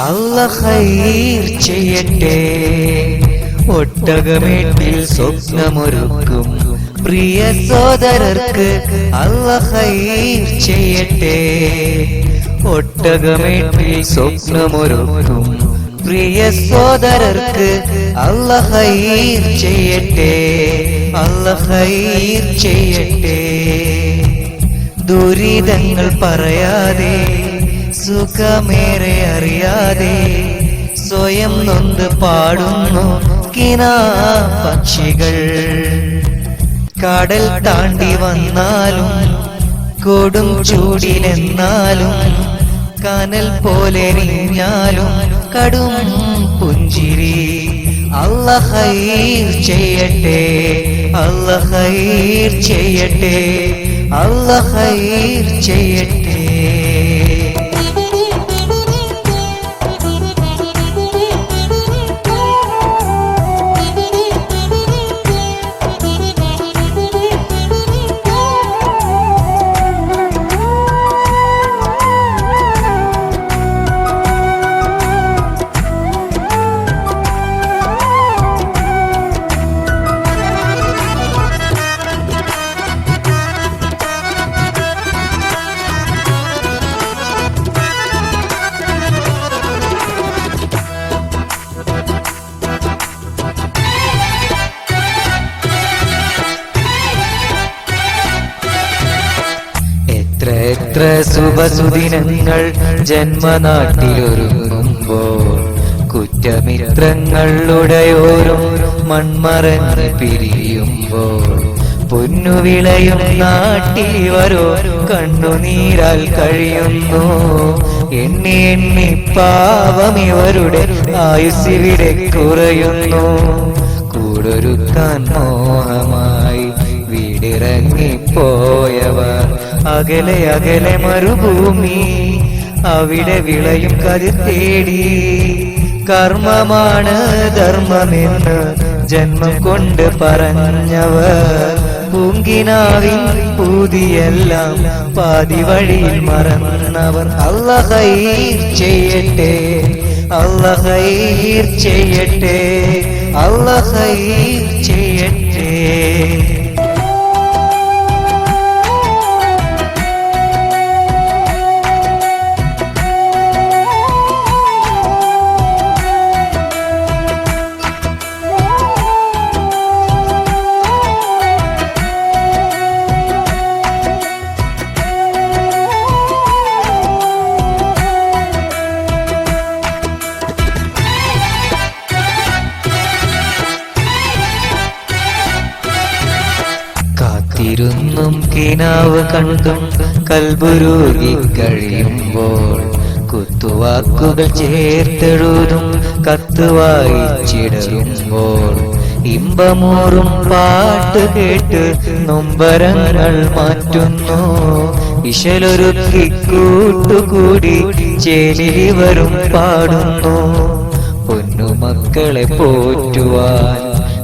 അല്ലാഹ് ഖൈർ ചെയ്യട്ടെ. ഒട്ടകമേട്ടിൽ സ്വപ്നമൊരുക്കും പ്രിയ സോദരർക്ക് അല്ലാഹ് ഖൈർ ചെയ്യട്ടെ. ഒട്ടകമേട്ടിൽ സ്വപ്നമൊരുക്കും പ്രിയ സോദരർക്ക് അല്ലാഹ് ഖൈർ ചെയ്യട്ടെ. അല്ലാഹ് ഖൈർ ചെയ്യട്ടെ. ദുരിതങ്ങൾ പറയാതെ സുഖമേറെ അറിയാതെ സ്വയം നൊന്ത് പാടുന്നു കിനാ പക്ഷികൾ. കടൽ താണ്ടി വന്നാലും കൊടും ചൂടിലെന്നാലും കനൽ പോലെ എരിഞ്ഞാലും കടും പുഞ്ചിരി. അല്ലാഹ് ഖൈർ ചെയ്യട്ടെ. അല്ലാഹ് ഖൈർ ചെയ്യട്ടെ. അല്ലാഹ് ഖൈർ ചെയ്യട്ടെ. എത്ര ശുഭസുദിനങ്ങൾ ജന്മനാട്ടിലൊരുങ്ങുമ്പോൾ കുറ്റമിത്രങ്ങളുടെയോരും മൺമറഞ്ഞ് പിരിയുമ്പോൾ പൊന്നുവിളയും നാട്ടിൽ ഇവരോ കണ്ണുനീരാൽ കഴിയുന്നു. എണ്ണി എണ്ണി പാവം ഇവരുടെ ആയുസ്സിവിടെ കുറയുന്നു. കൂടൊരുക്കാൻ മോഹമായി വീടിറങ്ങിപ്പോയവർ അകലെ അകലെ മരുഭൂമി അവിടെ വിളയും കതിർ തേടി. കർമ്മമാണ് ധർമ്മമെന്ന് ജന്മം കൊണ്ട് പറഞ്ഞവർ പൂങ്കിനാവിൻ പൂതിയെല്ലാം പാതി വഴിയിൽ മറന്നവർ. അല്ലാഹ് ഖൈർ ചെയ്യട്ടെ. അല്ലാഹ് ഖൈർ ചെയ്യട്ടെ. അല്ലാഹ് ഖൈർ ചെയ്യട്ടെ. ഇരുന്നും കിനാവ് കണ്ടും കൽബുരുകി കഴിയുമ്പോൾ കുത്തുവാക്കുകൾ ചേർത്തെഴുതും കത്ത് വായിച്ചിടറുമ്പോൾ ഇമ്പമൂറും പാട്ട് കേട്ട് നൊമ്പരങ്ങൾ മാറ്റുന്നു. ഇശലൊരുക്കി കൂട്ടുകൂടി ചേലിവരും പാടുന്നു. പൊന്നുമക്കളെ പോറ്റുവാൻ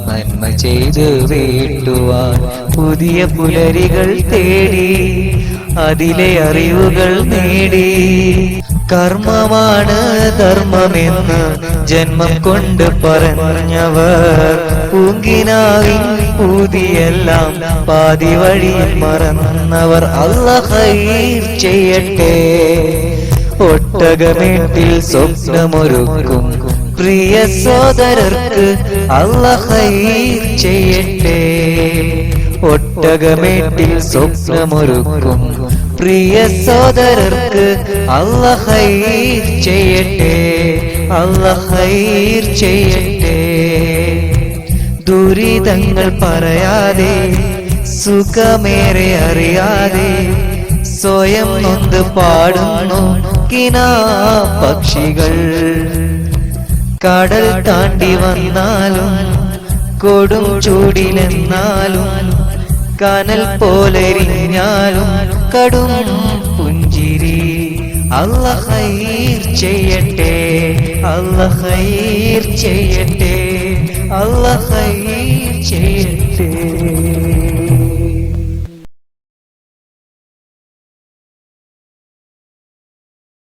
നന്മ ചെയ്ത് വീട്ടുവാൻ പുതിയ പുലരികൾ തേടി അതിലെ അറിവുകൾ നേടി. കർമ്മമാണ് ധർമ്മമെന്ന് ജന്മം കൊണ്ട് പറഞ്ഞവർ പൂങ്കിനാവിൻ പൂതിയെല്ലാം പാതി വഴിയിൽ മറന്നവർ. അല്ലാഹ് ഖൈർ ചെയ്യട്ടെ. ഒട്ടകമേട്ടിൽ സ്വപ്നമൊരുക്കും പ്രിയ സോദരർക്ക് അല്ലാഹ് ഖൈർ ചെയ്യട്ടെ. ഒട്ടകമേട്ടിൽ സ്വപ്നമൊരുക്കും പ്രിയ സോദരർക്ക് അല്ലാഹ് ഖൈർ ചെയ്യട്ടെ. അല്ലാഹ് ഖൈർ ചെയ്യട്ടെ. ദുരിതങ്ങൾ പറയാതെ സുഖമേറെ അറിയാതെ സ്വയം നൊന്ത് പാടുന്നു കിനാ പക്ഷികൾ. കടൽ താണ്ടി വന്നാലും കൊടും ചൂടിലെന്നാലും കനൽ പോലെ എരിഞ്ഞാലും കടും പുഞ്ചിരി. അല്ലാഹ് ഖൈർ ചെയ്യട്ടെ. അല്ലാഹ് ഖൈർ ചെയ്യട്ടെ. അല്ലാഹ് ഖൈർ ചെയ്യട്ടെ.